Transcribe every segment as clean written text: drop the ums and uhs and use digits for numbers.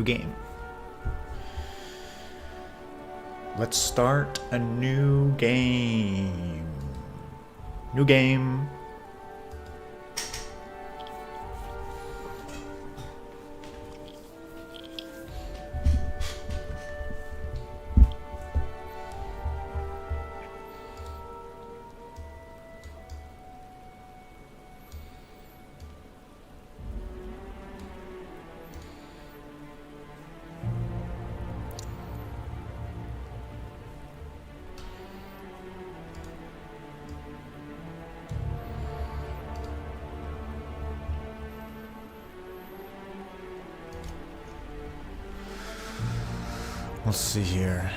New game. Let's start a new game. New game. Let's see here.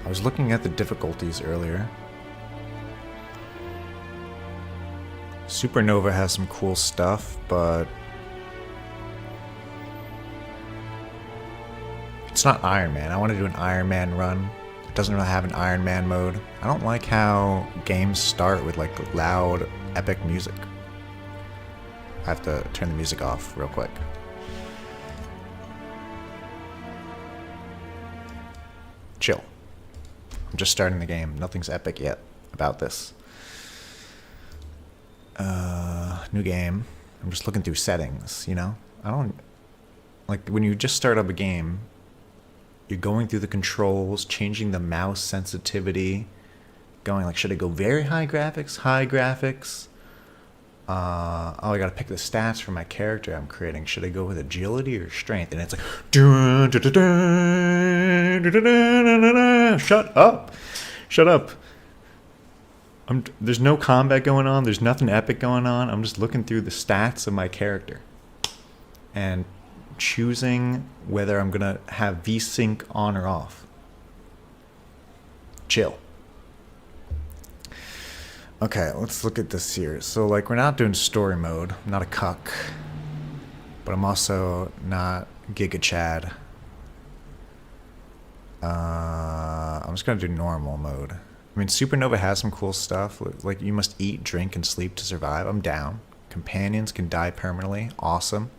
I was looking at the difficulties earlier. Supernova has some cool stuff, but it's not Iron Man. I want to do an Iron Man run. It doesn't really have an Iron Man mode. I don't like how games start with like loud, epic music. I have to turn the music off real quick. Chill. I'm just starting the game. Nothing's epic yet about this. New game. I'm just looking through settings, you know? I don't... Like, when you just start up a game, you're going through the controls, changing the mouse sensitivity, going like, should I go very high graphics, high graphics? Oh, I gotta pick the stats for my character I'm creating. Should I go with agility or strength? And it's like, shut up, shut up. There's no combat going on. There's nothing epic going on. I'm just looking through the stats of my character and choosing whether I'm gonna have VSync on or off. Chill. Okay, let's look at this here. So, like, we're not doing story mode. I'm not a cuck. But I'm also not Giga Chad. I'm just gonna do normal mode. I mean, Supernova has some cool stuff. Like, you must eat, drink, and sleep to survive. I'm down. Companions can die permanently. Awesome.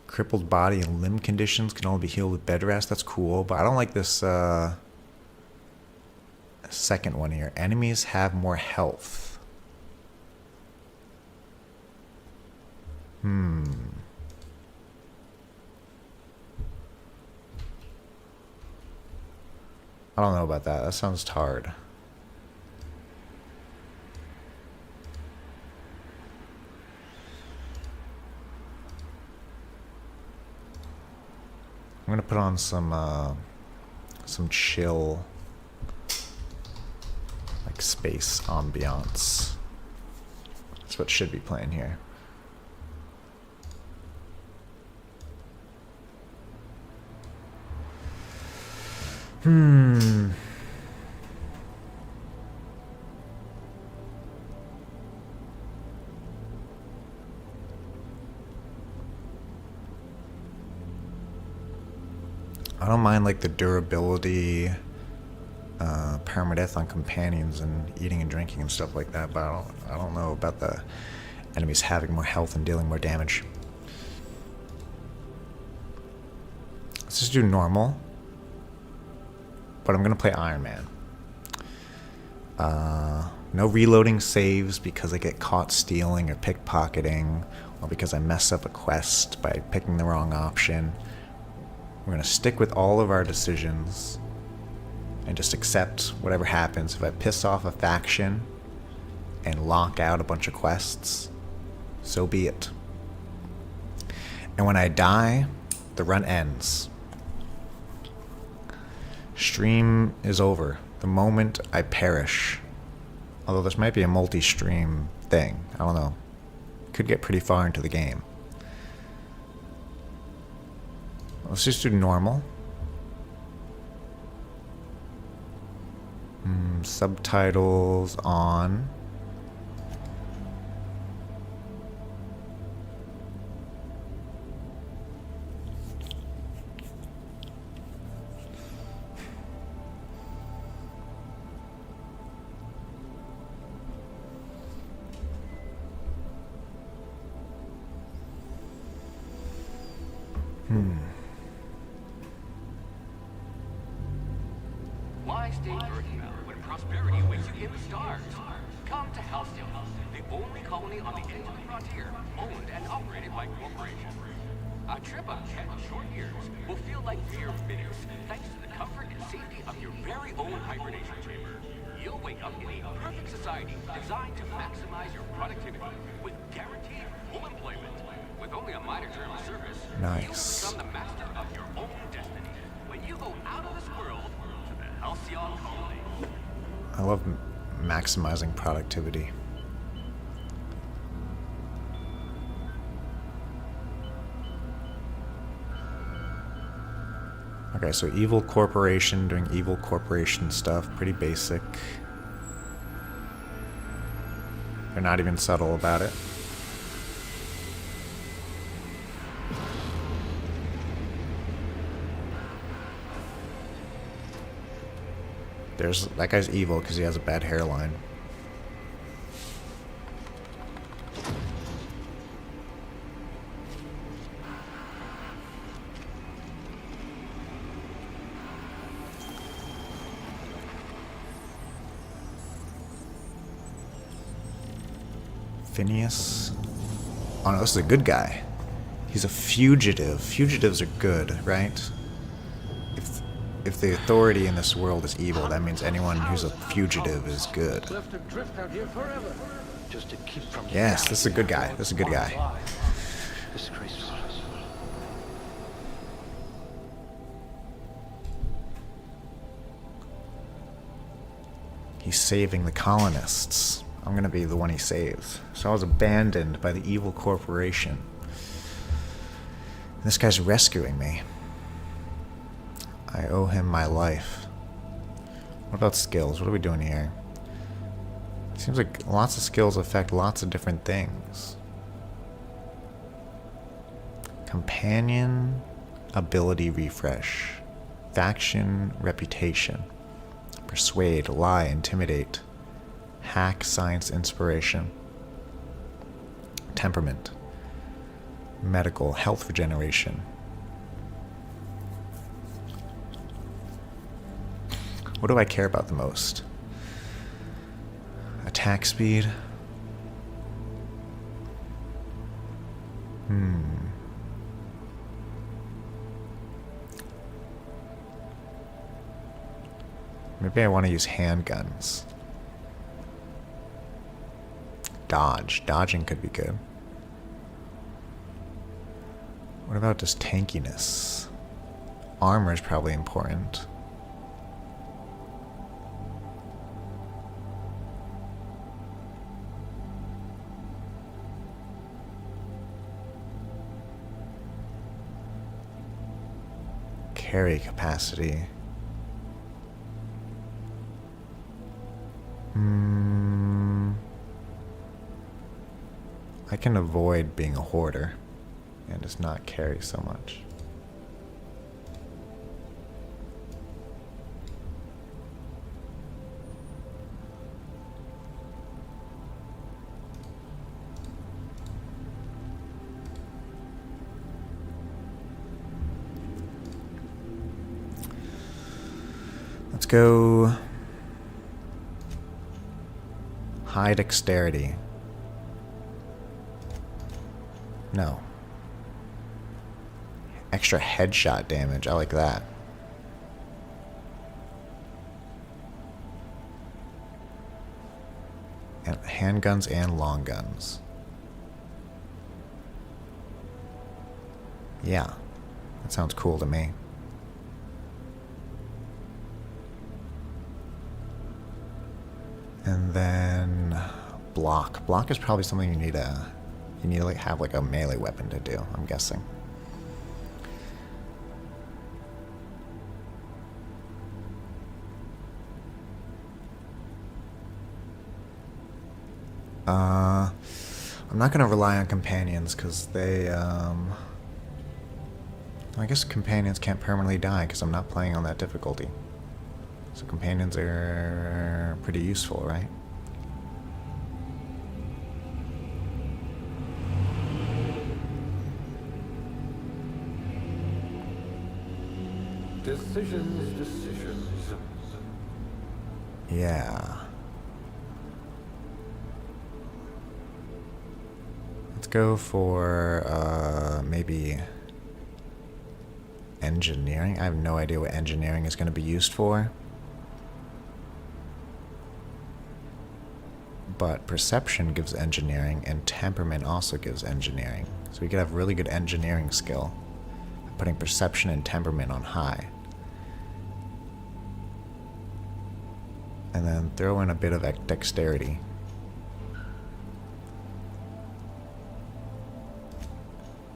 Crippled body and limb conditions can only be healed with bed rest. That's cool. But I don't like this, second one here. Enemies have more health. I don't know about that. That sounds hard. I'm gonna put on some chill, like, space ambiance. That's what should be playing here. I don't mind, like, the durability, permadeath on companions and eating and drinking and stuff like that, but I don't know about the enemies having more health and dealing more damage. Let's just do normal. But I'm gonna play Iron Man. No reloading saves because I get caught stealing or pickpocketing, or because I mess up a quest by picking the wrong option. We're gonna stick with all of our decisions and just accept whatever happens. If I piss off a faction and lock out a bunch of quests, so be it. And when I die, the run ends. Stream is over the moment I perish. Although this might be a multi-stream thing. I don't know. Could get pretty far into the game. Let's just do normal. Subtitles on. Why stay earthbound when prosperity awaits you in the stars? Come to Halcyon, the only colony on the edge of the frontier, owned and operated by corporations. A trip of 10 short years will feel like mere minutes, thanks to the comfort and safety of your very own hibernation chamber. You'll wake up in a perfect society designed to maximize your productivity with guaranteed full employment. With only a minor term of service, Nice. you'll become the master of your own destiny. When you go out of this world to the Halcyon colony. I love maximizing productivity. Okay, so evil corporation doing evil corporation stuff, pretty basic. They're not even subtle about it. That guy's evil because he has a bad hairline. Phineas. Oh no, this is a good guy. He's a fugitive. Fugitives are good, right? If the authority in this world is evil, that means anyone who's a fugitive is good. Yes, this is a good guy. This is a good guy. He's saving the colonists. I'm gonna be the one he saves. So I was abandoned by the evil corporation. This guy's rescuing me. I owe him my life. What about skills? What are we doing here? It seems like lots of skills affect lots of different things. Companion, ability refresh. Faction, reputation. Persuade, lie, intimidate. Hack, science, inspiration. Temperament. Medical, health regeneration. What do I care about the most? Attack speed? Maybe I want to use handguns. Dodge. Dodging could be good. What about just tankiness? Armor is probably important. Carry capacity. I can avoid being a hoarder and just not carry so much. Let's go high dexterity. No. Extra headshot damage. I like that. And handguns and long guns. Yeah. That sounds cool to me. And then block. Block is probably something you need to like have like a melee weapon to do, I'm guessing. I'm not gonna rely on companions because they I guess companions can't permanently die because I'm not playing on that difficulty. So companions are pretty useful, right? Decisions. Yeah. Let's go for maybe engineering. I have no idea what engineering is going to be used for. But perception gives engineering, and temperament also gives engineering. So we could have really good engineering skill, putting perception and temperament on high. And then throw in a bit of dexterity.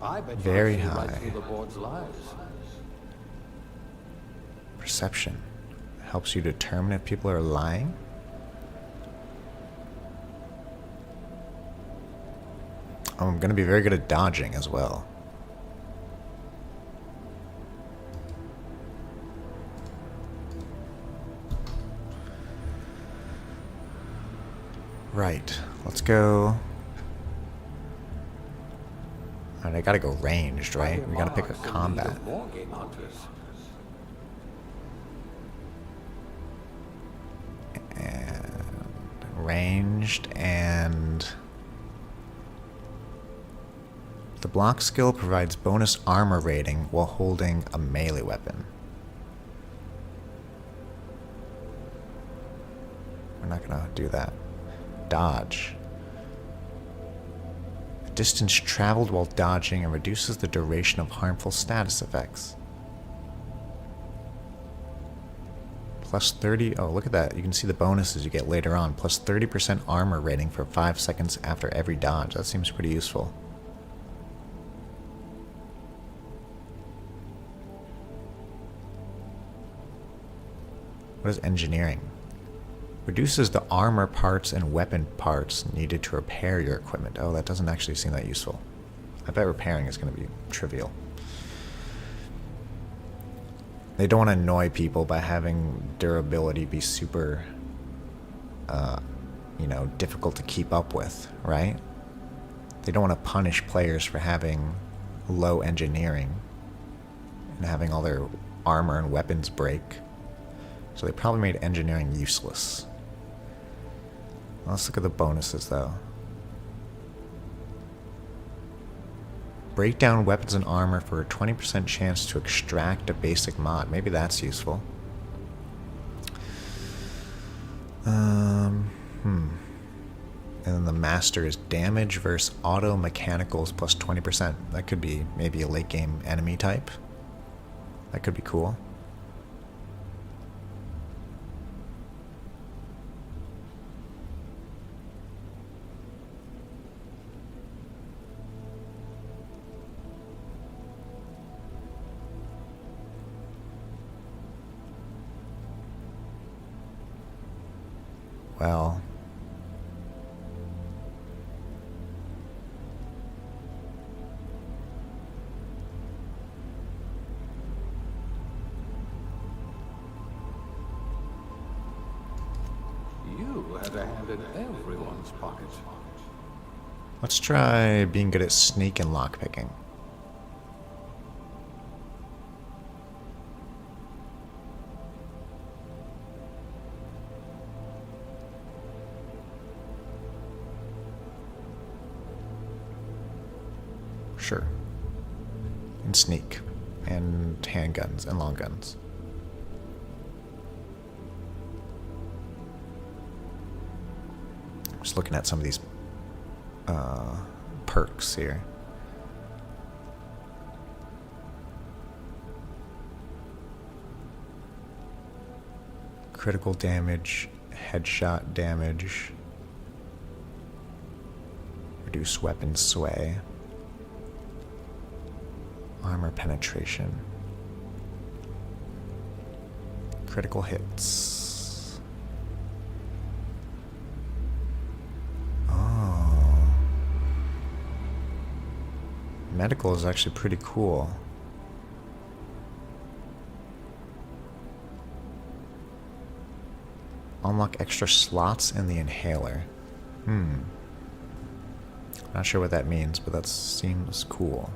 I bet Very you high. right through the board's lives. Perception helps you determine if people are lying. Oh, I'm going to be very good at dodging as well. Right, let's go. Alright, I gotta go ranged, right? We gotta pick a combat. More game hunters. And ranged, and the block skill provides bonus armor rating while holding a melee weapon. We're not gonna do that. Dodge. Distance traveled while dodging and reduces the duration of harmful status effects. Plus 30. Oh, look at that. You can see the bonuses you get later on. Plus 30% armor rating for 5 seconds after every dodge. That seems pretty useful. What is engineering? Reduces the armor parts and weapon parts needed to repair your equipment. Oh, that doesn't actually seem that useful. I bet repairing is going to be trivial. They don't want to annoy people by having durability be super, difficult to keep up with, right? They don't want to punish players for having low engineering and having all their armor and weapons break. So they probably made engineering useless. Let's look at the bonuses, though. Break down weapons and armor for a 20% chance to extract a basic mod. Maybe that's useful. And then the master is damage versus auto mechanicals plus 20%. That could be maybe a late game enemy type. That could be cool. Well, You had a hand in everyone's pocket. let's try being good at sneak and lockpicking. Sure. And sneak. And handguns and long guns. Just looking at some of these perks here. Critical damage, headshot damage, reduce weapon sway, armor penetration, critical hits. Oh. Medical is actually pretty cool. Unlock extra slots in the inhaler. Not sure what that means, but that seems cool.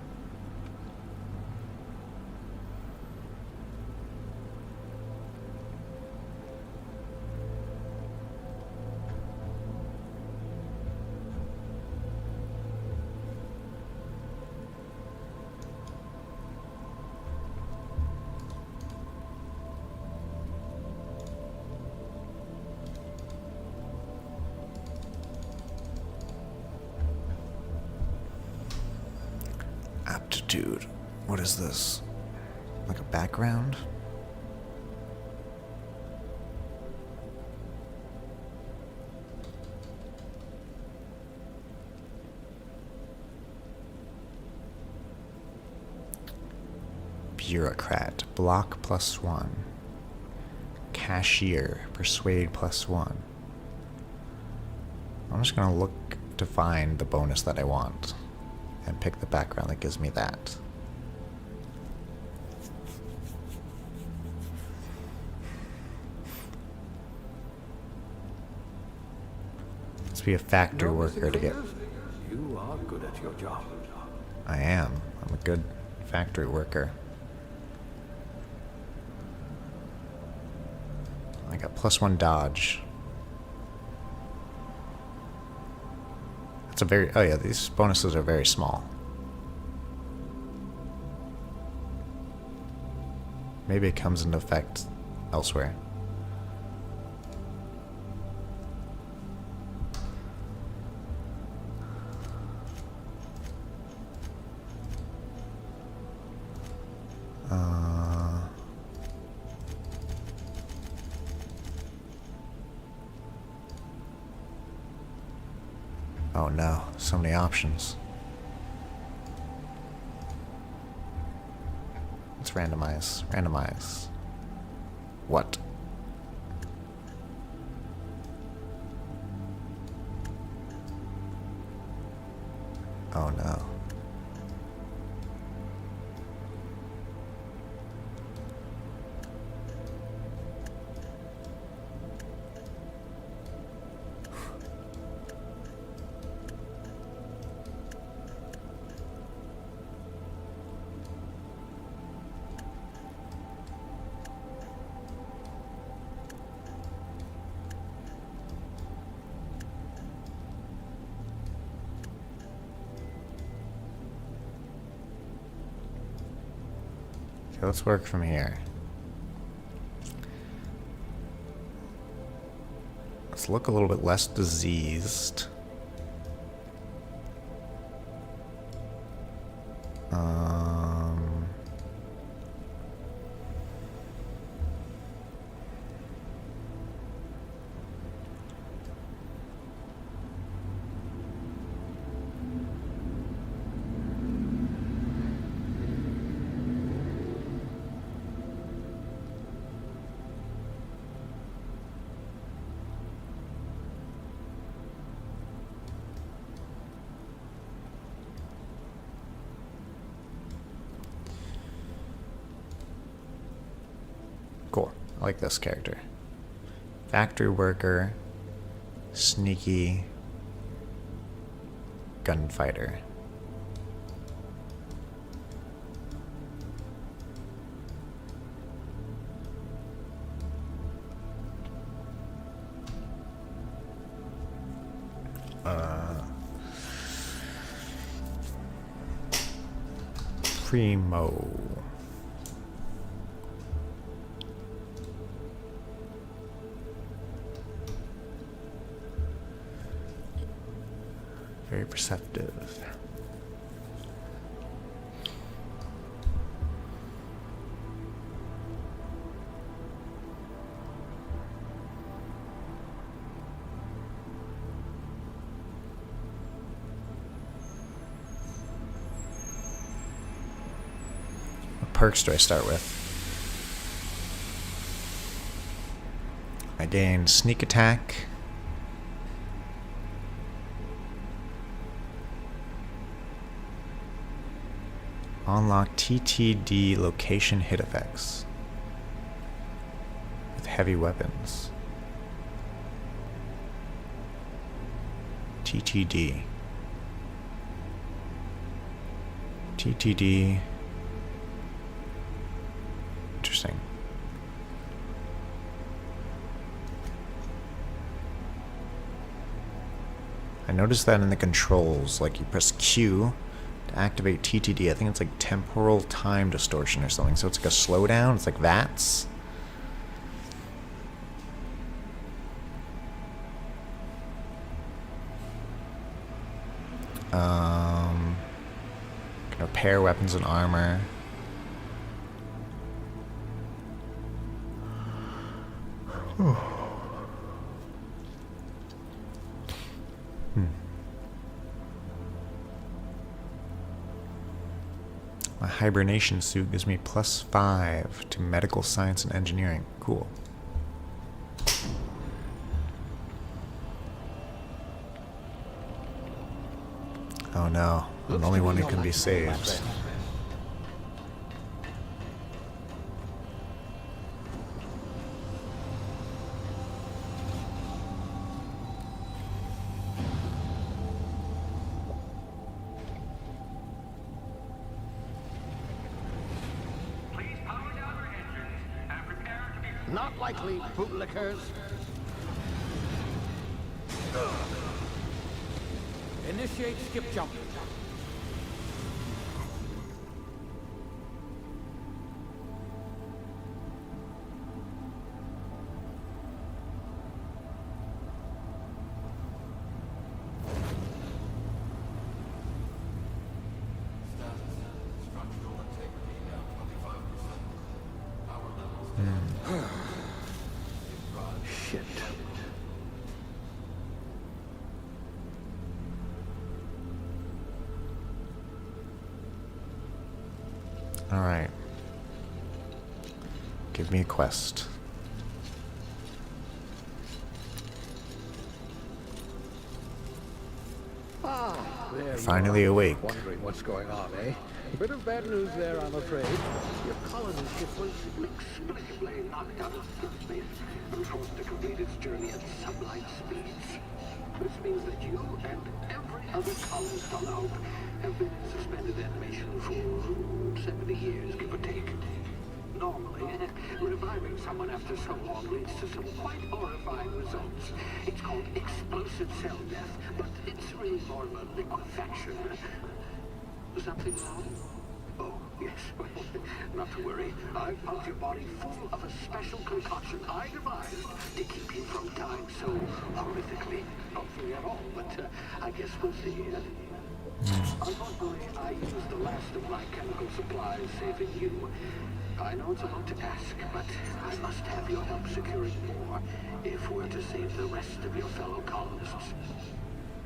Dude, what is this? Like a background? Bureaucrat, block +1. Cashier, persuade +1. I'm just gonna look to find the bonus that I want and pick the background that gives me that. Let's be a factory No, Mr. worker to get. Cletus, you are good at your job. I am. I'm a good factory worker. I got +1 dodge. It's a very. Oh yeah, these bonuses are very small. Maybe it comes into effect elsewhere. Oh no, so many options. Let's randomize. Randomize. What? Oh no. Okay, let's work from here. Let's look a little bit less diseased. Cool. I like this character. Factory worker, sneaky, gunfighter. Primo. Very perceptive. What perks do I start with? I gain sneak attack. Unlock TTD location hit effects with heavy weapons. TTD. TTD. Interesting. I noticed that in the controls, like you press Q to activate TTD. I think it's like temporal time distortion or something. So it's like a slowdown. It's like VATS. Can repair weapons and armor. My hibernation suit gives me +5 to medical science and engineering. Cool. Oh no, I'm the only one who can be saved. Please power down your engines and prepare to be... Not likely, bootlickers. Initiate skip jump. Shit. Alright. Give me a quest. There Finally you are. awake. Wondering what's going on, eh? A bit of bad news there, I'm afraid. Your colony ship was inexplicably knocked out of subspace and forced to complete its journey at sublight speeds. This means that you and every other colonist on Hope have been in suspended animation for 70 years, give or take. Normally, reviving someone after so long leads to some quite horrifying results. It's called explosive cell death, but it's really more of a liquefaction. Something wrong? Oh, yes. Not to worry. I've pumped your body full of a special concoction I devised to keep you from dying so horrifically. Hopefully at all, but I guess we'll see. Unfortunately, I used the last of my chemical supplies, saving you. I know it's a lot to ask, but I must have your help securing more if we're to save the rest of your fellow colonists.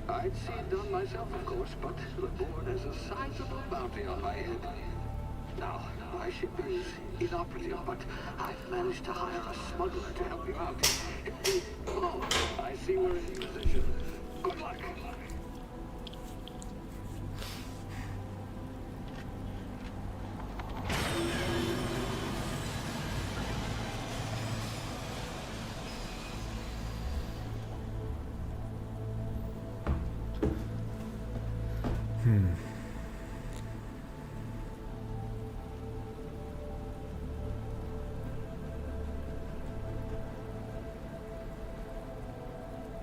I'd see it done myself, of course, but the board has a sizable bounty on my head. Now, my ship is inoperative, but I've managed to hire a smuggler to help you out. Oh, I see we're in position. Good luck.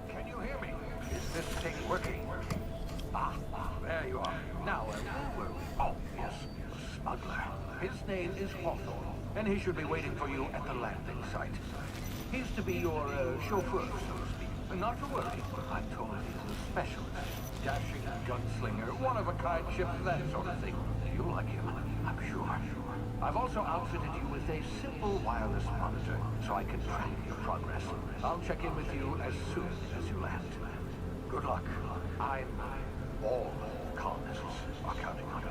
Can you hear me? Is this thing working? Ah, there you are. Now, where were we? Oh, yes, the smuggler. His name is Hawthorne, and he should be waiting for you at the landing site. He's to be your chauffeur, so to speak. Not to worry, I'm told he's a specialist. Dashing gunslinger, one-of-a-kind ship, that sort of thing. You'll like him, I'm sure. I've also outfitted you with a simple wireless monitor, so I can track your progress. I'll check in with you as soon as you land. Good luck. All colonists are counting on you.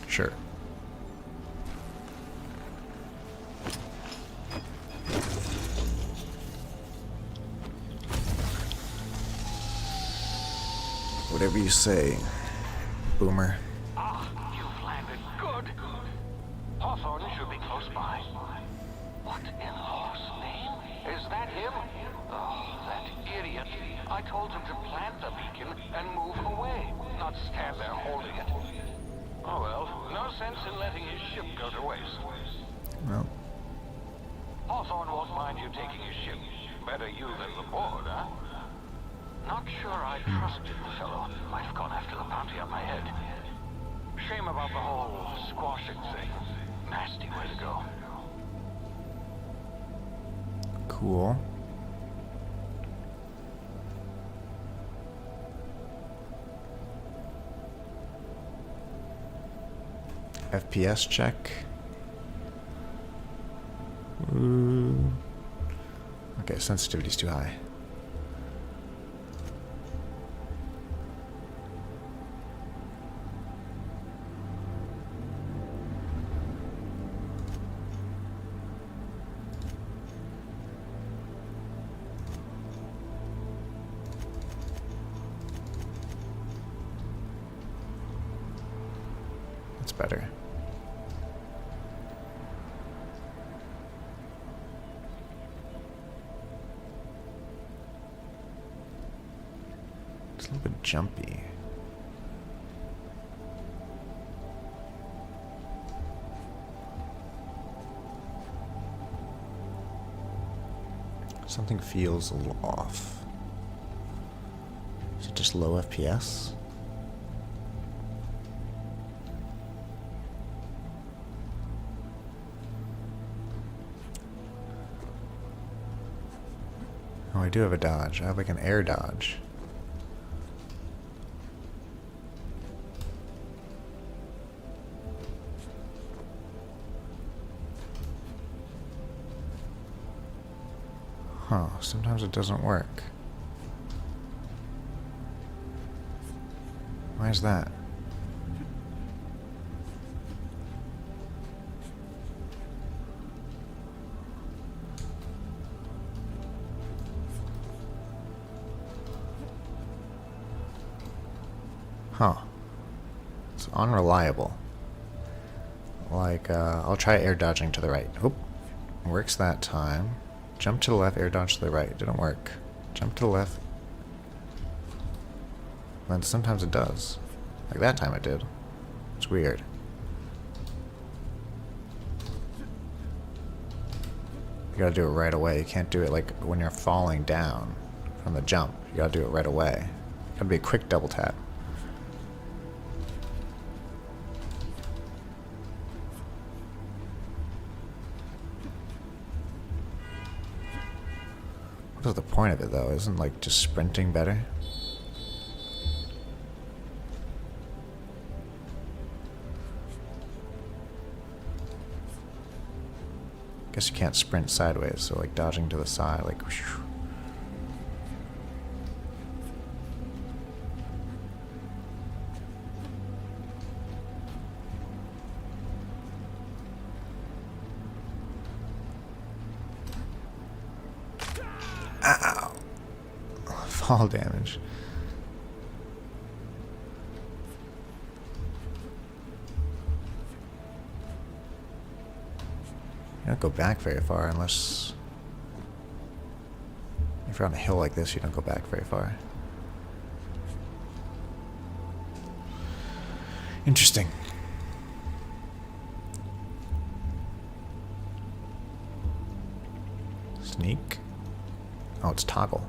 Sure. Whatever you say, Boomer. Ah, you've landed. Good. Hawthorne should be close by. What in Law's name? Is that him? Oh, that idiot. I told him to plant the beacon and move away, not stand there holding it. Oh well, no sense in letting his ship go to waste. Well, Hawthorne won't mind you taking his ship. Better you than the board, huh? Not sure I trusted the fellow. Might have gone after the bounty on my head. Shame about the whole squashing thing. Nasty way to go. Cool. FPS check. Ooh. Okay, sensitivity's too high. That's better. It's a little bit jumpy. Something feels a little off. Is it just low FPS? Oh, I do have a dodge. I have like an air dodge. Huh, sometimes it doesn't work. Why is that? Huh. It's unreliable. Like, I'll try air dodging to the right. Oop. Works that time. Jump to the left, air dodge to the right. Didn't work. Jump to the left. Then sometimes it does. Like that time it did. It's weird. You gotta do it right away. You can't do it like when you're falling down from the jump. You gotta do it right away. Gotta be a quick double tap. What is the point of it though? Isn't like just sprinting better? Guess you can't sprint sideways, so like dodging to the side, like whoosh. Ow! Fall damage. You don't go back very far unless... If you're on a hill like this, you don't go back very far. Interesting. Sneak? Oh, it's toggle.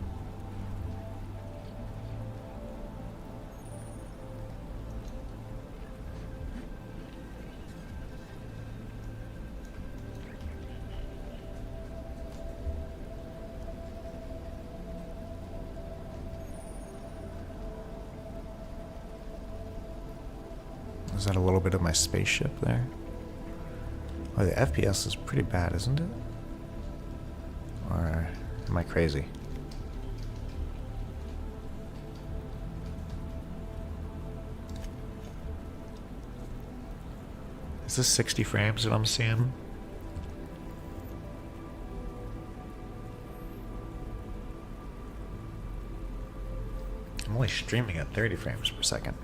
Is that a little bit of my spaceship there? Oh, the FPS is pretty bad, isn't it? Or am I crazy? Is this 60 frames that I'm seeing? I'm only streaming at 30 frames per second.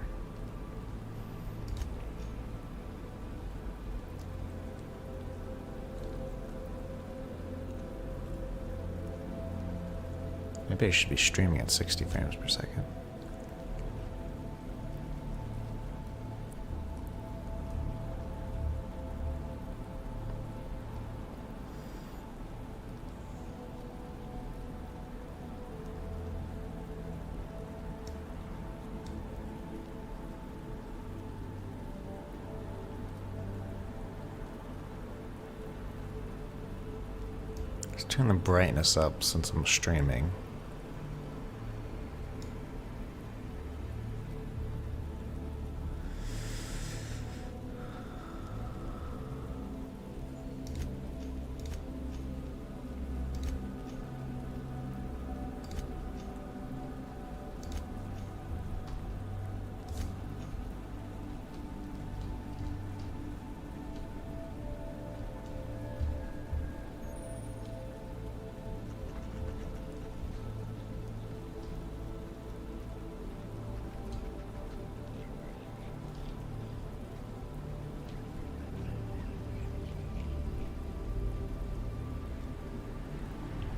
Maybe I should be streaming at 60 frames per second. Let's turn the brightness up since I'm streaming.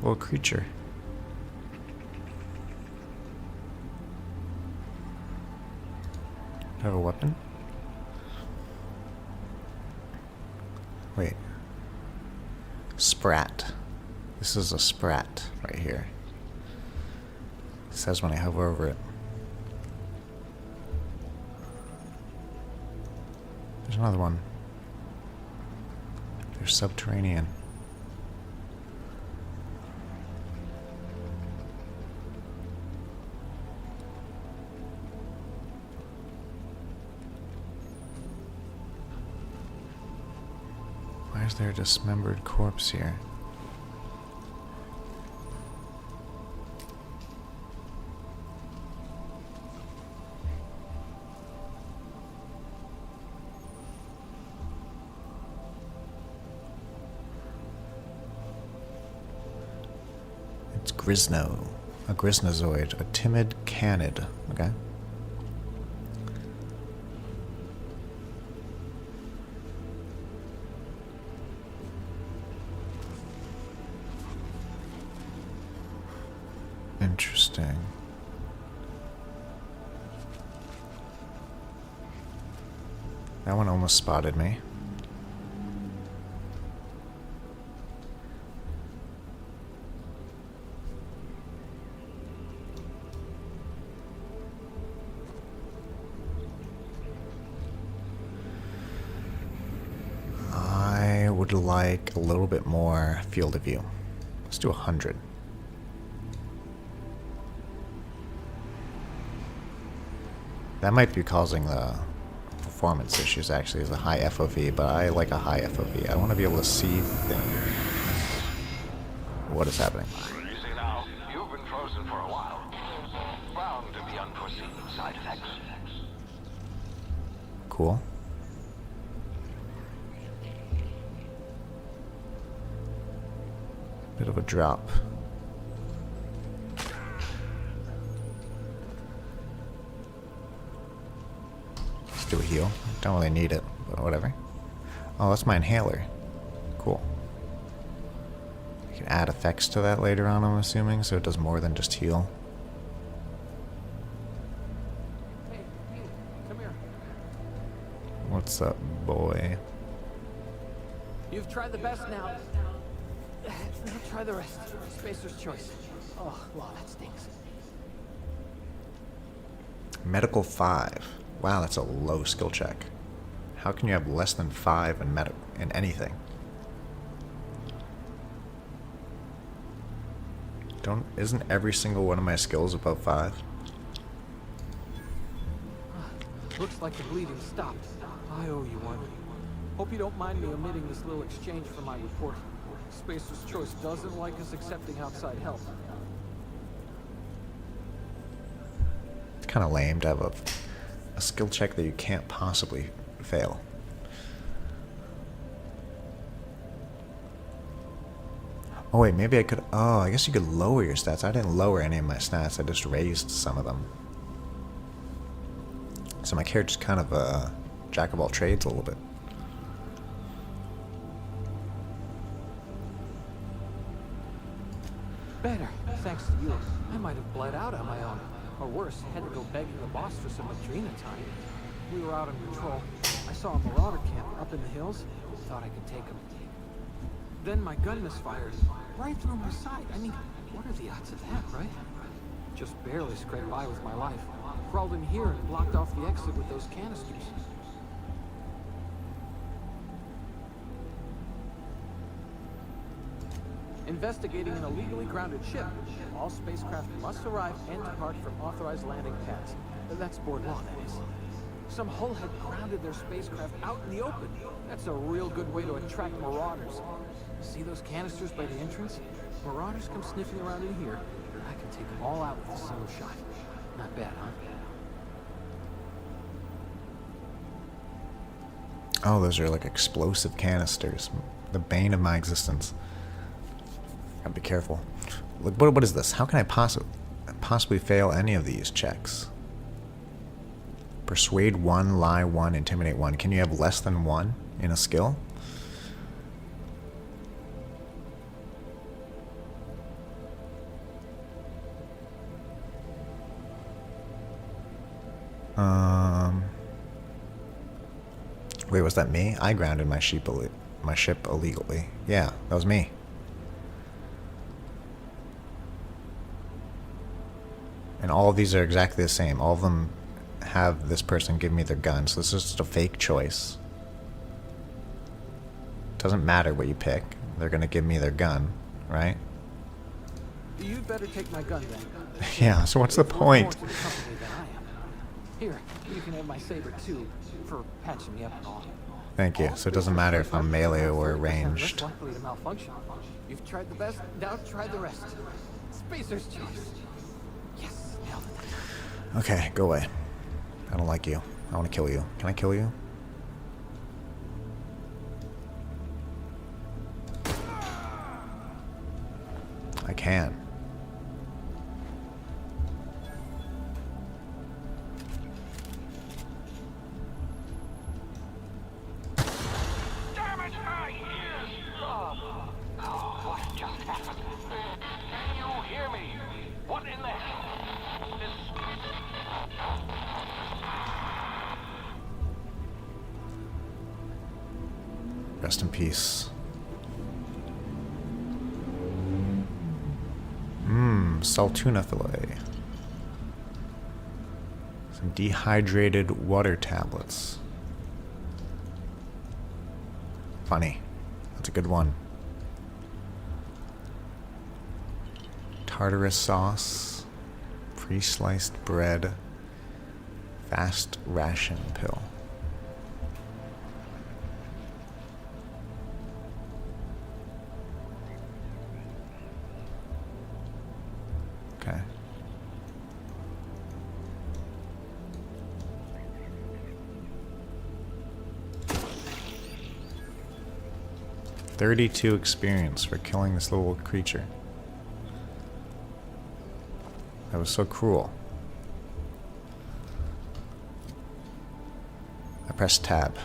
Little creature. Do I have a weapon? Wait. Sprat. This is a sprat right here. It says when I hover over it. There's another one. They're subterranean. Why is there a dismembered corpse here? It's Grisno. A Grisnozoid. A timid canid. Okay. Interesting. That one almost spotted me. I would like a little bit more field of view. Let's do 100. That might be causing the performance issues, actually, is a high FOV, but I like a high FOV. I want to be able to see things. What is happening? Easy now. You've been frozen for a while. Bound to be unforeseen side effects. Cool. Bit of a drop. Do a heal. Don't really need it, but whatever. Oh, that's my inhaler. Cool. You can add effects to that later on, I'm assuming, so it does more than just heal. Hey, come here. What's up, boy? You've tried the best now. Now try the rest. Spacer's choice. Oh, wow, that stinks. Medical 5. Wow, that's a low skill check. How can you have less than 5 in anything? Isn't every single one of my skills above 5? Looks like the bleeding stopped. I owe you one. Hope you don't mind me omitting this little exchange from my report. Spacer's Choice doesn't like us accepting outside help. It's kind of lame to have a skill check that you can't possibly fail. Oh wait, maybe I could... Oh, I guess you could lower your stats. I didn't lower any of my stats. I just raised some of them. So my character's kind of a jack of all trades a little bit. Better, thanks to you. I might have bled out on my own. Or worse, had to go begging the boss for some adrenal time. We were out on patrol. I saw a marauder camp up in the hills. Thought I could take him. Then my gun misfired. Right through my side. I mean, what are the odds of that, right? Just barely scraped by with my life. Crawled in here and blocked off the exit with those canisters. Investigating an illegally grounded ship. All spacecraft must arrive and depart from authorized landing pads. That's board law, that is. Some hull had grounded their spacecraft out in the open. That's a real good way to attract marauders. See those canisters by the entrance? Marauders come sniffing around in here. I can take them all out with a single shot. Not bad, huh? Oh, those are like explosive canisters. The bane of my existence. Gotta be careful. Look, what is this? How can I possibly fail any of these checks? Persuade 1, lie 1, intimidate 1. Can you have less than 1 in a skill? Wait, was that me? I grounded my ship illegally. Yeah, that was me. And all of these are exactly the same. All of them have this person give me their gun, so this is just a fake choice. Doesn't matter what you pick. They're gonna give me their gun, right? You'd better take my gun then. Yeah, so what's the It's worth more point? to the company than I am. Here, you can have my saber too, for patching me up and all. Thank you. So it doesn't matter if I'm melee or 40% ranged. less likely to malfunction. You've tried the best, now try the rest. Spacer's choice. Yes, nailed it. Okay, go away. I don't like you. I want to kill you. Can I kill you? I can. Damn it, my ears! Oh, what just happened? Can you hear me? What in the hell? Rest in peace. Saltuna fillet. Some dehydrated water tablets. Funny. That's a good one. Tartarus sauce. Pre-sliced bread. Fast ration pill. Okay. $32 experience for killing this little creature. That was so cruel. I pressed tab.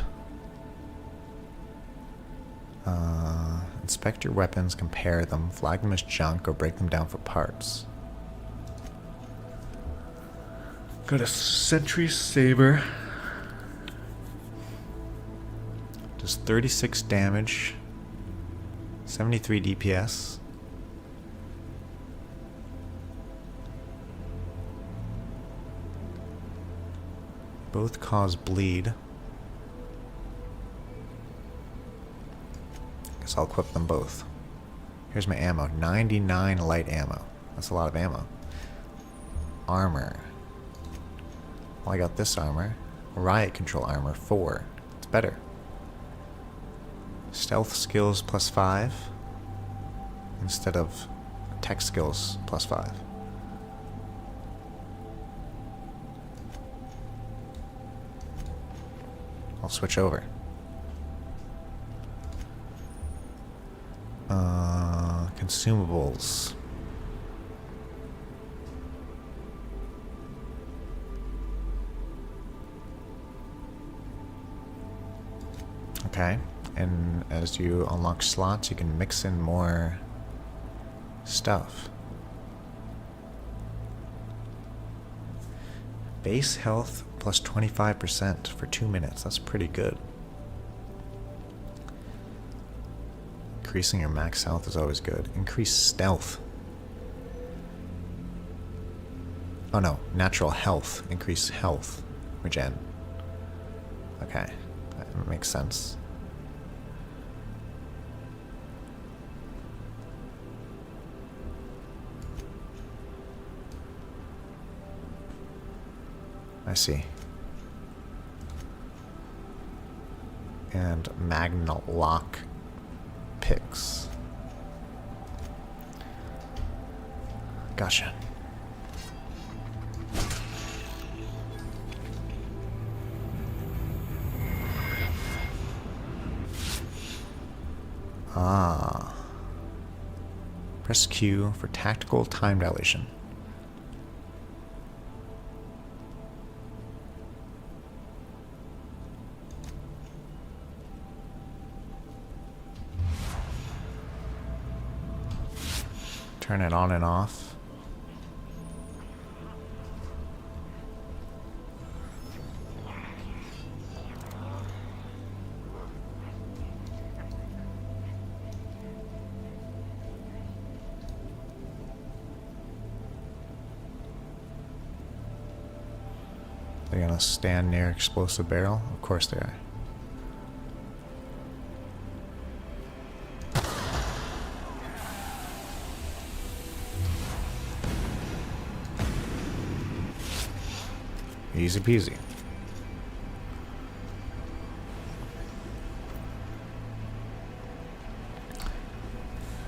Inspect your weapons, compare them, flag them as junk, or break them down for parts. Got a sentry saber. Does 36 damage. 73 DPS. Both cause bleed. Guess I'll equip them both. Here's my ammo. 99 light ammo. That's a lot of ammo. Armor. Well, I got this armor. Riot control armor, 4. It's better. Stealth skills +5 instead of tech skills +5. I'll switch over. Consumables. Okay, and as you unlock slots, you can mix in more stuff. Base health plus 25% for 2 minutes. That's pretty good. Increasing your max health is always good. Increase stealth. Oh no, natural health. Increase health. Regen. Okay, that makes sense. I see. And magnet lock picks. Gotcha. Ah. Press Q for tactical time dilation. Turn it on and off. They're gonna stand near explosive barrel? Of course they are. Easy peasy.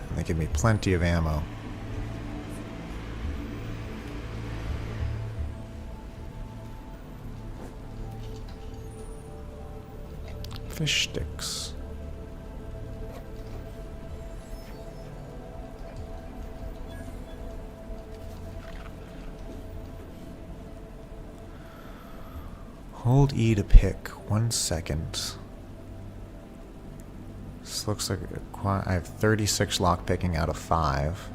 And they give me plenty of ammo. Fish sticks. Hold E to pick. 1 second. This looks like I have 36 lockpicking out of 5.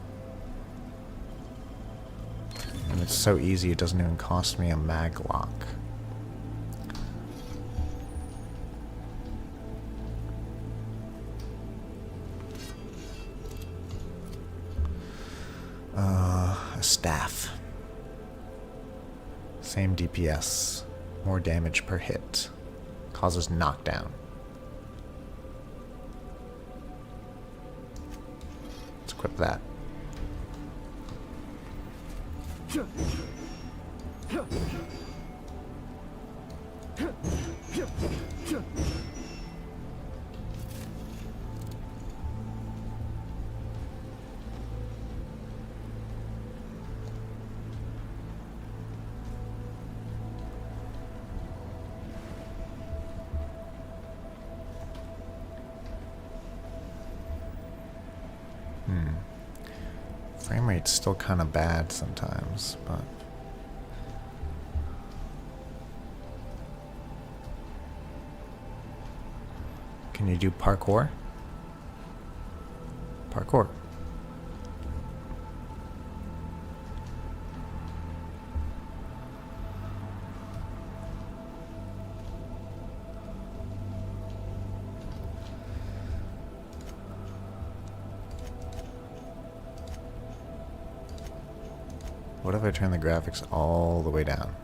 And it's so easy it doesn't even cost me a mag lock. A staff. Same DPS. More damage per hit. Causes knockdown. Let's equip that. Frame rate's still kind of bad sometimes, but can you do parkour? Parkour. What if I turn the graphics all the way down?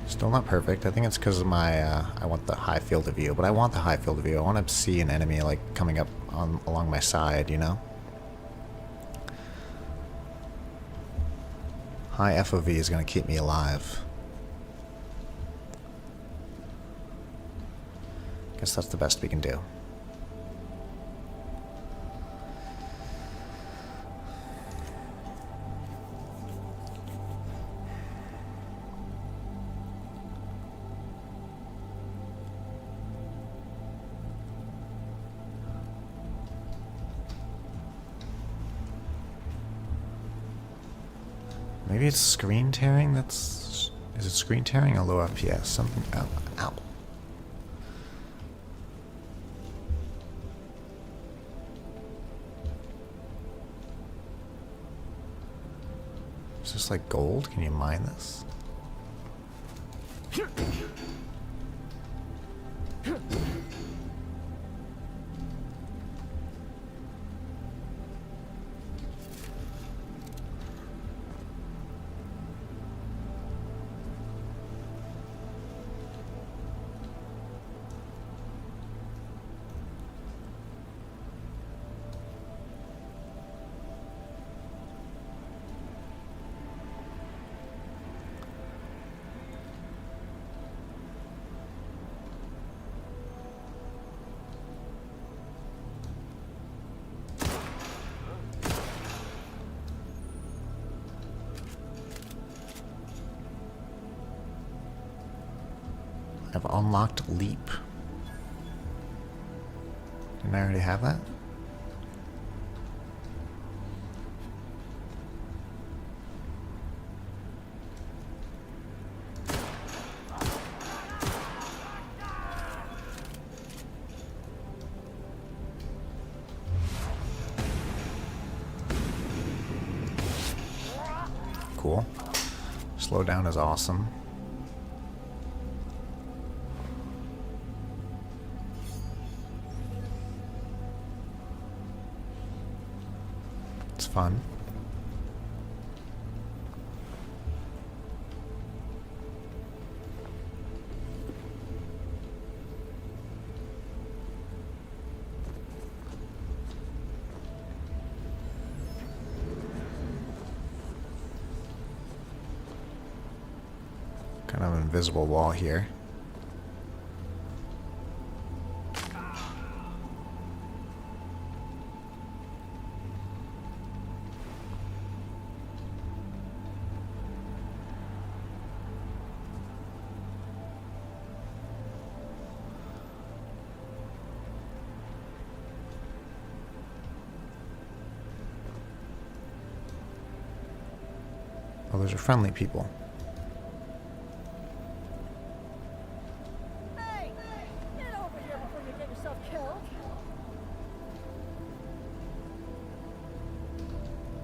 Still not perfect. I think it's because of my, I want the high field of view, but I want the high field of view. I want to see an enemy, like, coming up along my side, you know? High FOV is going to keep me alive. Guess that's the best we can do. Maybe it's screen tearing that's... Is it screen tearing or low FPS? Something... Ow. Ow. Is this like gold? Can you mine this? I've unlocked Leap. Didn't I already have that? Cool. Slow down is awesome. It's fun. Kind of an invisible wall here. Oh, those are friendly people. Hey! Get over here before you get yourself killed!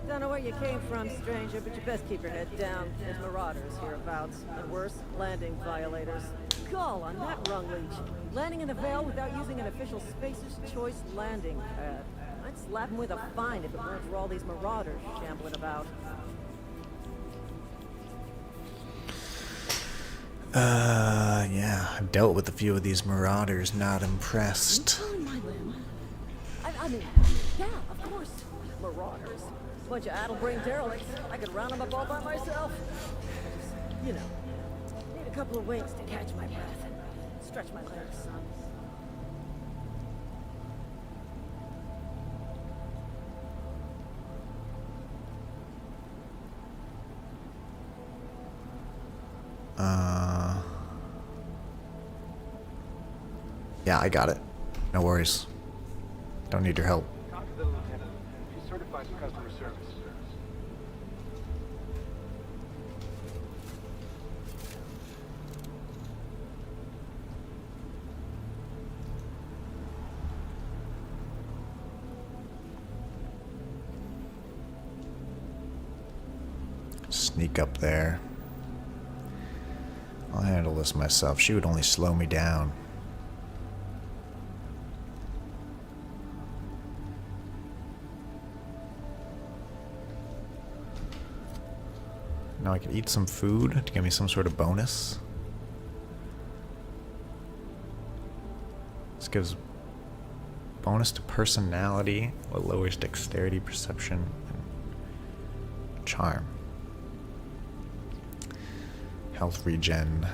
Don't know where you came from, stranger, but you best keep your head down. There's marauders hereabouts, and worse, landing violators. Gall on that rung leech. Landing in the Vale without using an official Spacer's Choice landing pad. I'd slap him with a fine if it weren't for all these marauders shambling about. Yeah, I've dealt with a few of these marauders, not impressed. Pulling my limb. I mean, yeah, of course. Marauders. Bunch of addle-brained derelicts. I could round them up all by myself. I just, you know, need a couple of winks to catch my breath and stretch my legs. Yeah, I got it. No worries. Don't need your help. Talk to the lieutenant. She's certified for customer service. Sneak up there. I'll handle this myself. She would only slow me down. Now I could eat some food to give me some sort of bonus. This gives bonus to personality, what lowers dexterity, perception, and charm. Health regen.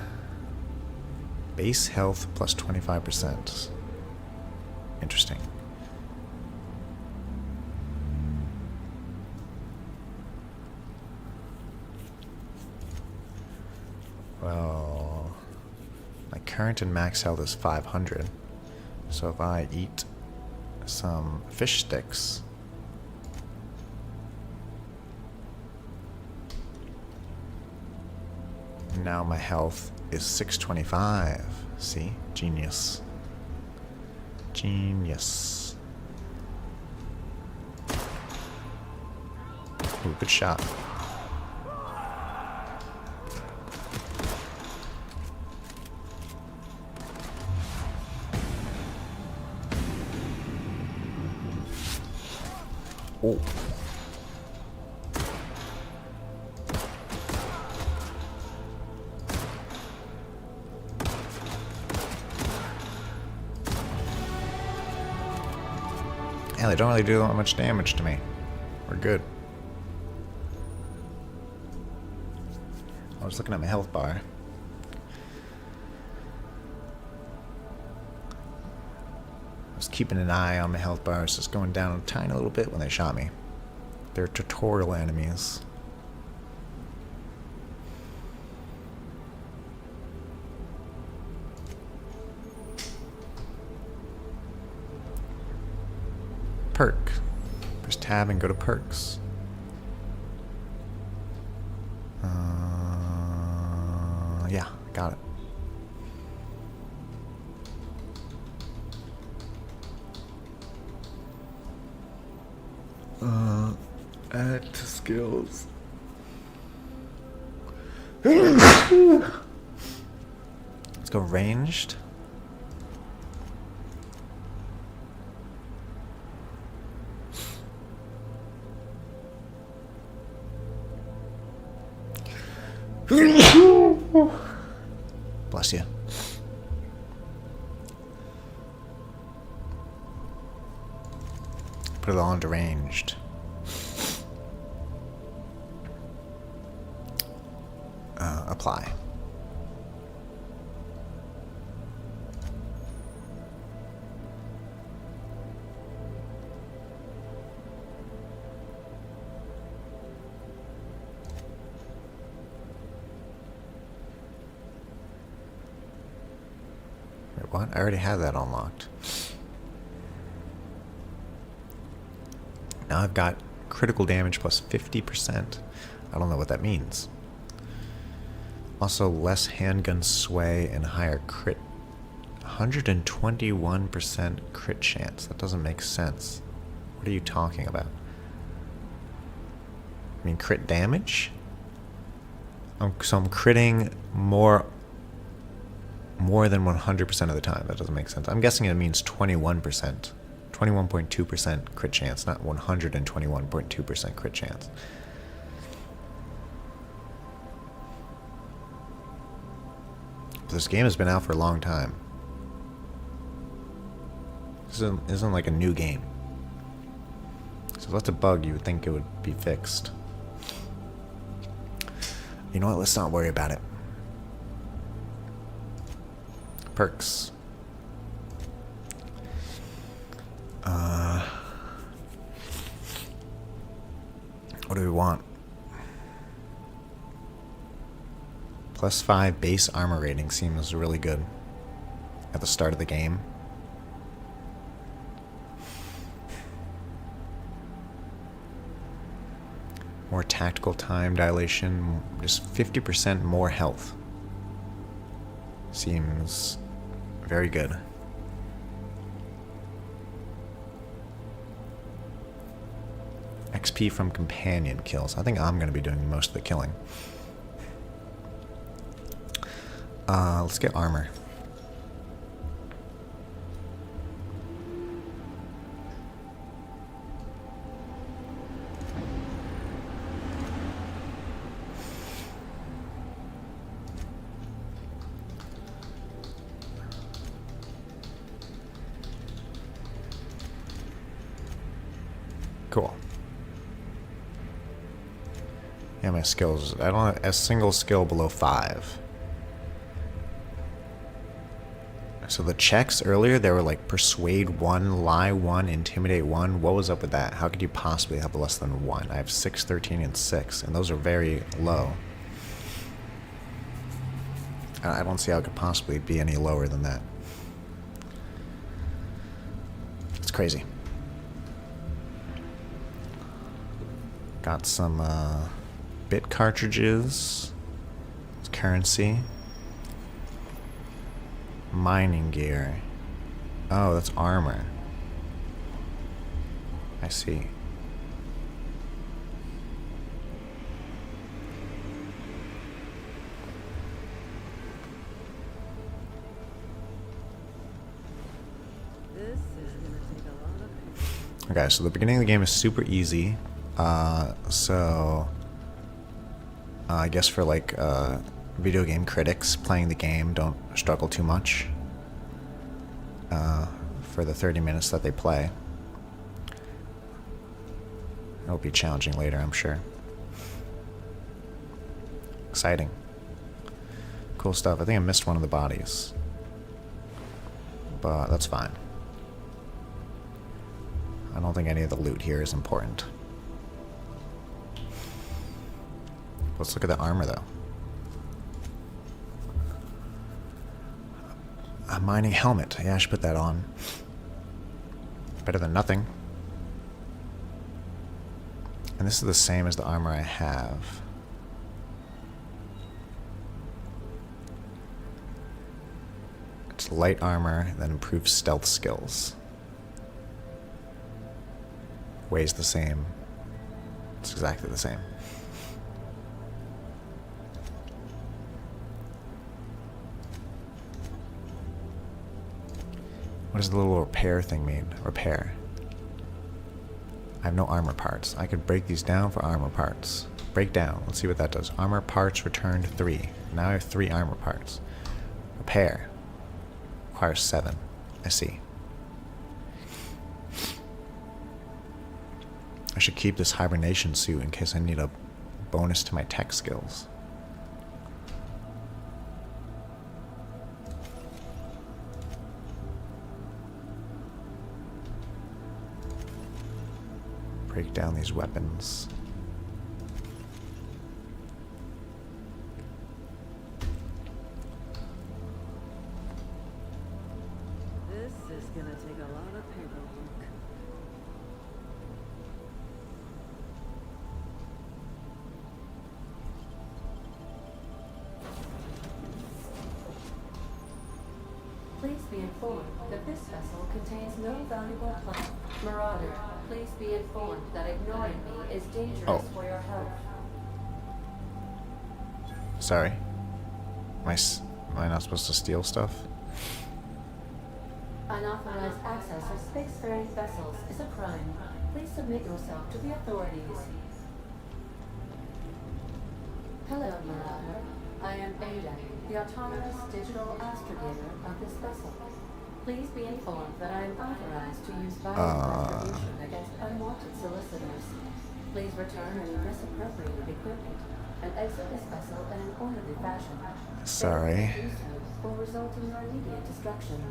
Base health plus 25%. Interesting. Well, my current and max health is 500. So if I eat some fish sticks, now my health is 625. See? Genius. Genius. Ooh, good shot. Oh. Yeah, they don't really do that much damage to me. We're good. I was looking at my health bar. I was keeping an eye on my health bar. It's just going down a tiny little bit when they shot me. They're tutorial enemies. perk. Press tab and go to perks. Yeah, got it. Add to skills. Let's go ranged. Bless you. Put it all into ranged. Apply. Wait, what? I already had that unlocked. Now I've got critical damage plus 50%. I don't know what that means. Also, less handgun sway and higher crit. 121% crit chance. That doesn't make sense. What are you talking about? I mean, crit damage? So I'm critting more than 100% of the time. That doesn't make sense. I'm guessing it means 21%. 21.2% crit chance, not 121.2% crit chance. This game has been out for a long time. This isn't like a new game. So if that's a bug, you would think it would be fixed. You know what? Let's not worry about it. Perks. What do we want? +5 base armor rating seems really good at the start of the game. More tactical time dilation, just 50% more health. Seems very good. XP from companion kills. I think I'm going to be doing most of the killing. Let's get armor. Cool. Yeah, my skills. I don't have a single skill below 5. So the checks earlier, they were like persuade 1, lie 1, intimidate 1. What was up with that? How could you possibly have less than 1? I have 6, 13, and 6, and those are very low. I don't see how it could possibly be any lower than that. It's crazy. Got some bit cartridges. It's currency. Mining gear. Oh, that's armor. I see. This is gonna take a lot of patience. Okay, so the beginning of the game is super easy. I guess for like video game critics playing the game don't struggle too much for the 30 minutes that they play. It'll be challenging later, I'm sure. Exciting. Cool stuff. I think I missed one of the bodies, but that's fine. I don't think any of the loot here is important. Let's look at the armor, though. A mining helmet. Yeah, I should put that on. Better than nothing. And this is the same as the armor I have. It's light armor that improves stealth skills. Weighs the same. It's exactly the same. What does the little repair thing mean? Repair. I have no armor parts. I could break these down for armor parts. Break down. Let's see what that does. Armor parts returned 3. Now I have 3 armor parts. Repair. Requires 7. I see. I should keep this hibernation suit in case I need a bonus to my tech skills. Break down these weapons. This is gonna take a lot of paperwork. Please be informed that this vessel contains no valuable plant. Marauder, please be informed that ignoring me is dangerous for your health. Sorry. Am I not supposed to steal stuff? Unauthorized access of spacefaring vessels is a crime. Please submit yourself to the authorities. Hello, Marauder. I am Ada, the autonomous digital astrogator of this vessel. Please be informed that I am authorized to use violent retribution against unwanted solicitors. Please return any misappropriated equipment and exit this vessel in an orderly fashion. Sorry. Failure to do so will result in your immediate destruction.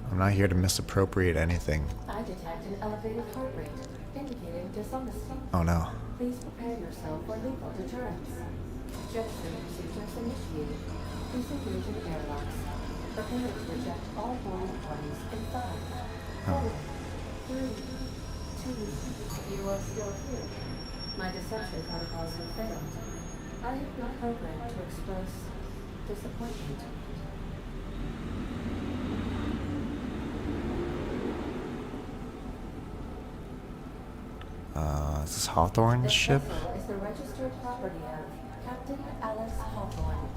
I'm not here to misappropriate anything. I detect an elevated heart rate, indicating dishonesty. Oh no. Please prepare yourself for lethal deterrence. Jetstream procedures initiated. Disengaging airlocks. Prepare to reject all boarding parties in 5, 4, 3, 2. You are still here. My deception protocols have failed. I have been programmed to express disappointment. Is this Hawthorne's This ship? vessel is the registered property of Captain Alex Hawthorne.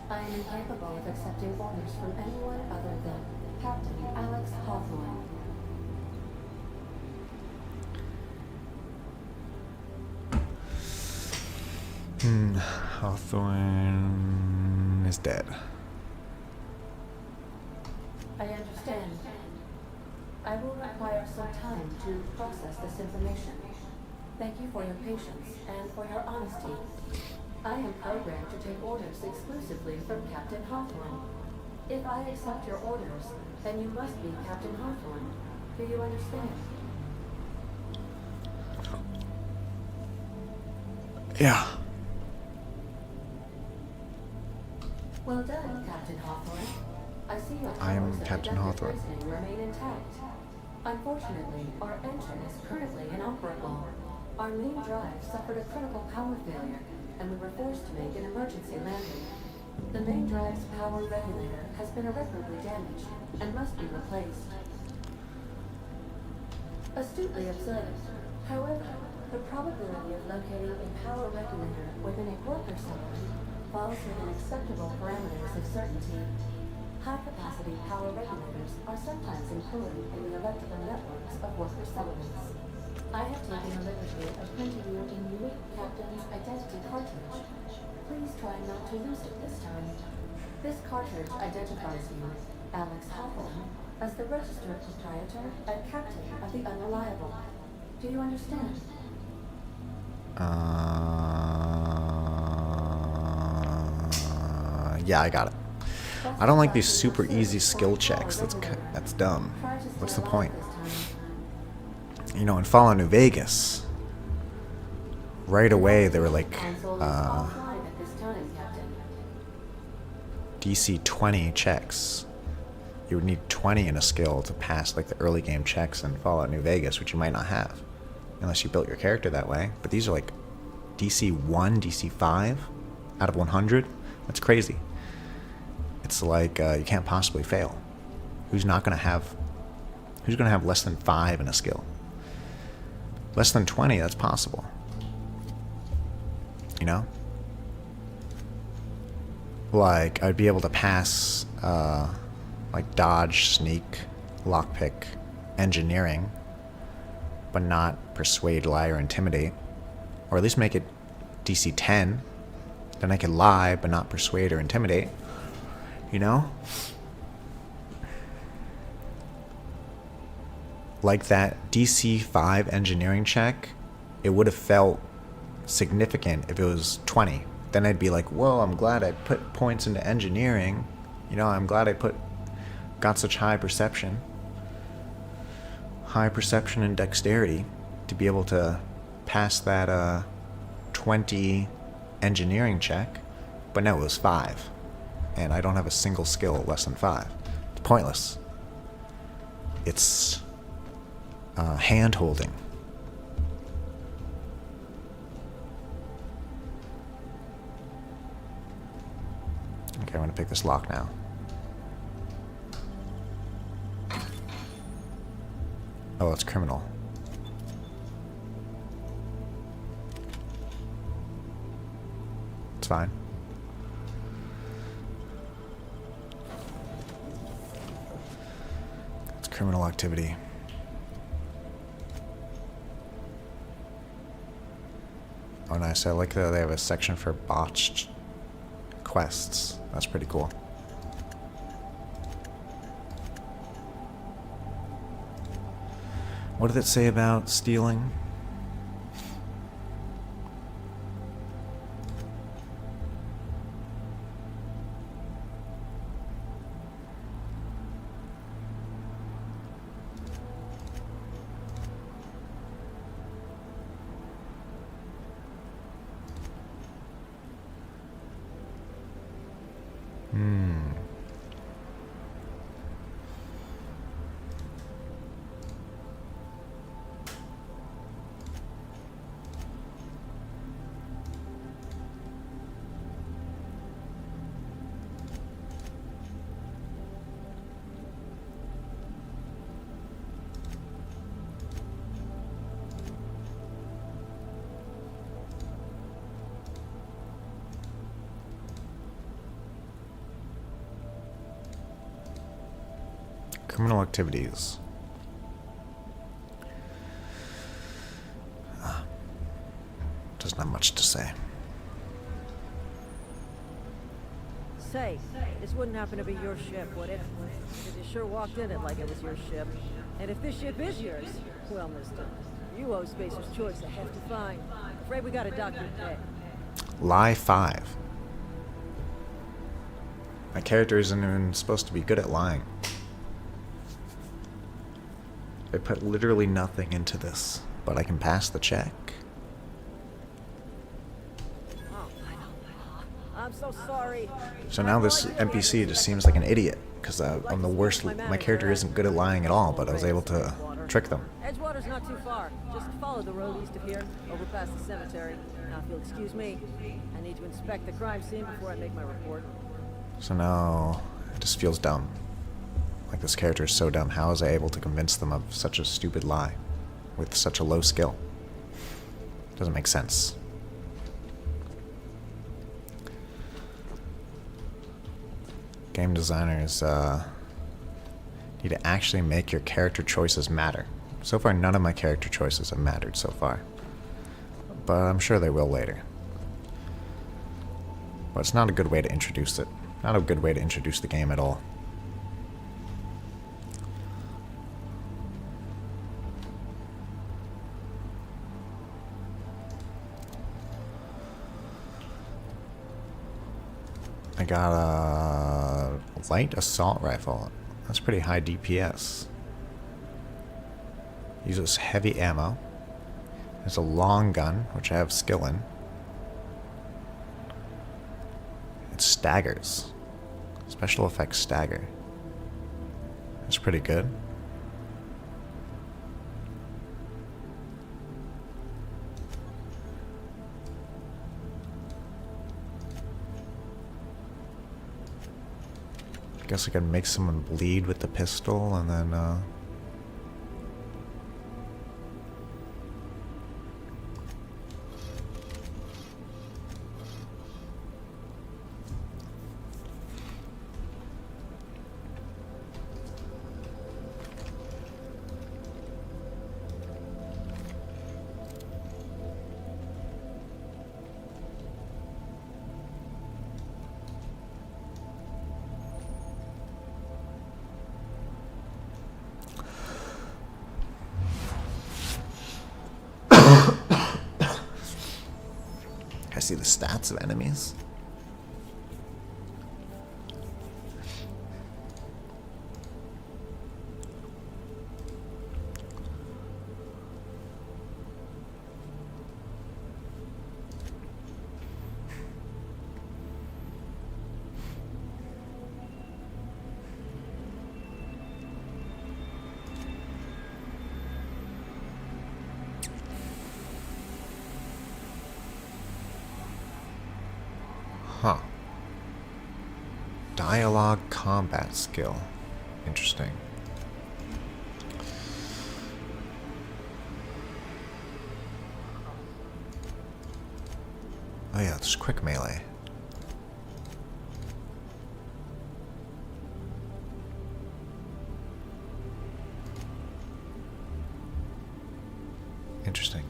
I am incapable of accepting orders from anyone other than Captain Alex Hawthorne. Hawthorne is dead. I understand. I will require some time to process this information. Thank you for your patience and for your honesty. I am programmed to take orders exclusively from Captain Hawthorne. If I accept your orders, then you must be Captain Hawthorne. Do you understand? Yeah. Well done, Captain Hawthorne. I see your I am powers of Captain deductive Hawthorne. reasoning remain intact. Unfortunately, our engine is currently inoperable. Our main drive suffered a critical power failure, and we were forced to make an emergency landing. The main drive's power regulator has been irreparably damaged and must be replaced. Astutely observed. However, the probability of locating a power regulator within a worker settlement falls within acceptable parameters of certainty. High-capacity power regulators are sometimes included in the electrical networks of worker settlements. I have taken the liberty of printing you a unique captain's identity cartridge. Please try not to lose it this time. This cartridge identifies you, Alex Hawthorne, as the registered proprietor and captain of the Unreliable. Do you understand? Yeah, I got it. I don't like these super easy skill checks. That's dumb. What's the point? You know, in Fallout New Vegas, right away they were like DC 20 checks. You would need 20 in a skill to pass like the early game checks in Fallout New Vegas, which you might not have. unless you built your character that way. But these are like DC 1, DC 5 out of 100. That's crazy. It's like you can't possibly fail. Who's going to have less than 5 in a skill? Less than 20, that's possible. You know? Like, I'd be able to pass, like, dodge, sneak, lockpick, engineering, but not persuade, lie, or intimidate. Or at least make it DC 10. Then I could lie, but not persuade or intimidate. You know? Like that DC 5 engineering check, it would have felt significant if it was 20. Then I'd be like, whoa, I'm glad I put points into engineering. You know, I'm glad I got such high perception. High perception and dexterity to be able to pass that 20 engineering check. But no, it was 5. And I don't have a single skill less than 5. It's pointless. It's hand holding. Okay, I'm gonna pick this lock now. Oh, it's criminal. It's fine. It's criminal activity. Oh, nice. I like that they have a section for botched quests. That's pretty cool. What did it say about stealing? Criminal activities. Doesn't have much to say. Say, this wouldn't happen to be your ship, would it? Because you sure walked in it like it was your ship. And if this ship is yours, well, mister, you owe Spacer's Choice a hefty fine. Afraid we gotta dock your pay. Lie 5. My character isn't even supposed to be good at lying. I put literally nothing into this, but I can pass the check. I'm so sorry. So now this NPC just seems like an idiot, because I'm the worst. My character isn't good at lying at all, but I was able to trick them. Edgewater's not too far. Just follow the road east of here, over past the cemetery. Now, if you'll excuse me, I need to inspect the crime scene before I make my report. So now it just feels dumb. Like, this character is so dumb. How is I able to convince them of such a stupid lie with such a low skill? Doesn't make sense. Game designers need to actually make your character choices matter. So far, none of my character choices have mattered so far. But I'm sure they will later. But it's not a good way to introduce it. Not a good way to introduce the game at all. I got a light assault rifle. That's pretty high DPS. Uses heavy ammo. There's a long gun, which I have skill in. It staggers. Special effects stagger. That's pretty good. I guess I could make someone bleed with the pistol and then, I see the stats of enemies. Huh. Dialogue combat skill. Interesting. Oh yeah, it's quick melee. Interesting.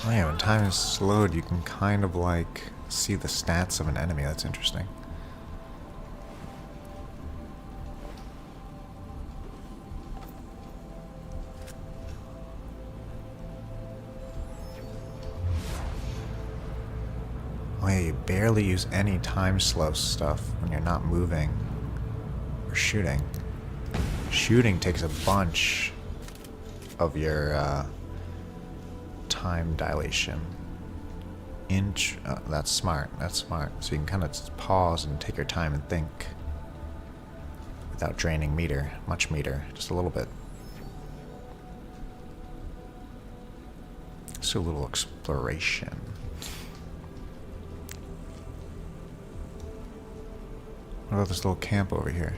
Oh yeah, when time is slowed, you can kind of like see the stats of an enemy. That's interesting. Oh yeah, you barely use any time slow stuff when you're not moving or shooting. Shooting takes a bunch of your time dilation. That's smart. That's smart. So you can kind of pause and take your time and think without draining much meter, just a little bit. Let's do a little exploration. What about this little camp over here?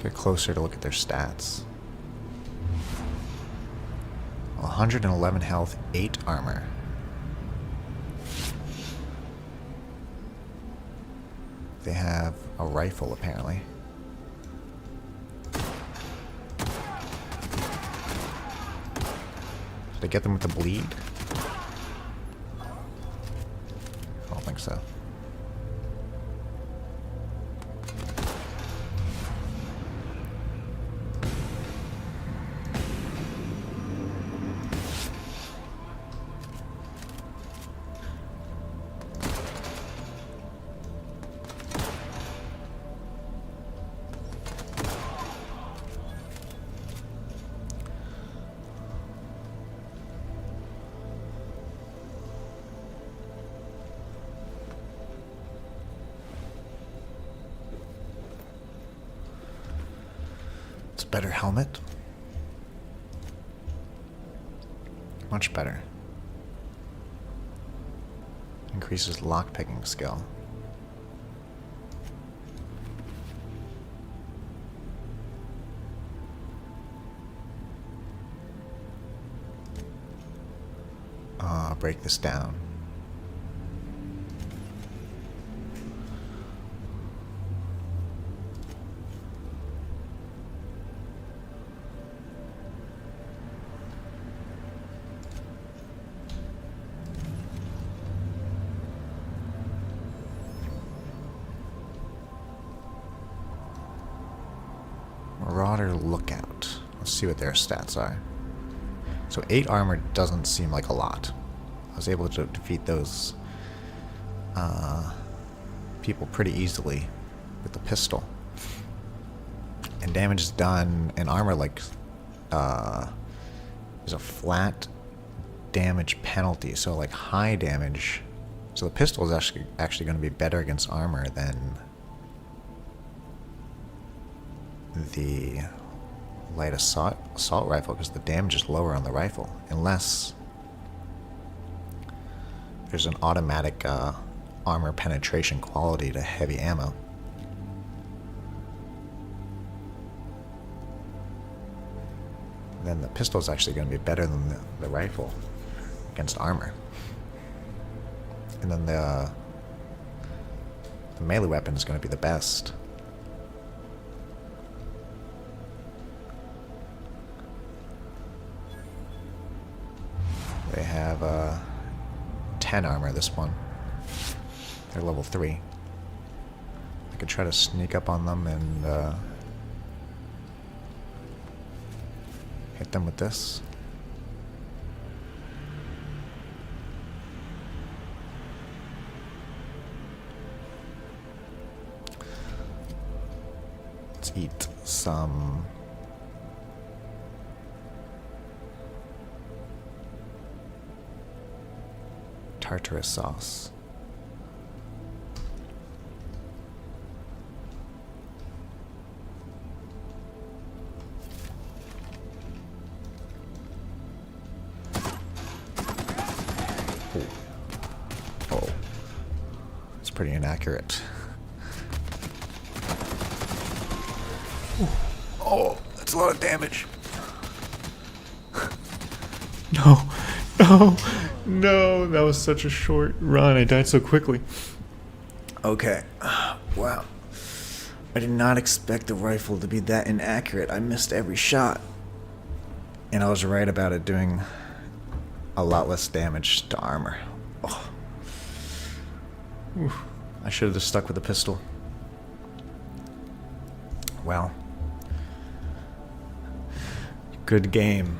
Get closer to look at their stats. 111 health, 8 armor. They have a rifle, apparently. Did I get them with the bleed? I don't think so. Better helmet. Much better. Increases lockpicking skill. Break this down. see what their stats are. So 8 armor doesn't seem like a lot. I was able to defeat those people pretty easily with the pistol. And damage is done, and armor, like, there's a flat damage penalty, so like high damage. So the pistol is actually going to be better against armor than the light assault rifle, because the damage is lower on the rifle, unless there's an automatic armor penetration quality to heavy ammo. Then the pistol is actually going to be better than the rifle against armor. And then the melee weapon is going to be the best. They have 10 armor, this one. They're level 3. I could try to sneak up on them and hit them with this. Let's eat some tartare sauce. Oh, it's pretty inaccurate. Oh, that's a lot of damage. No, that was such a short run. I died so quickly. Okay, wow. I did not expect the rifle to be that inaccurate. I missed every shot. And I was right about it doing a lot less damage to armor. Oh. Oof. I should have just stuck with the pistol. Well. Good game.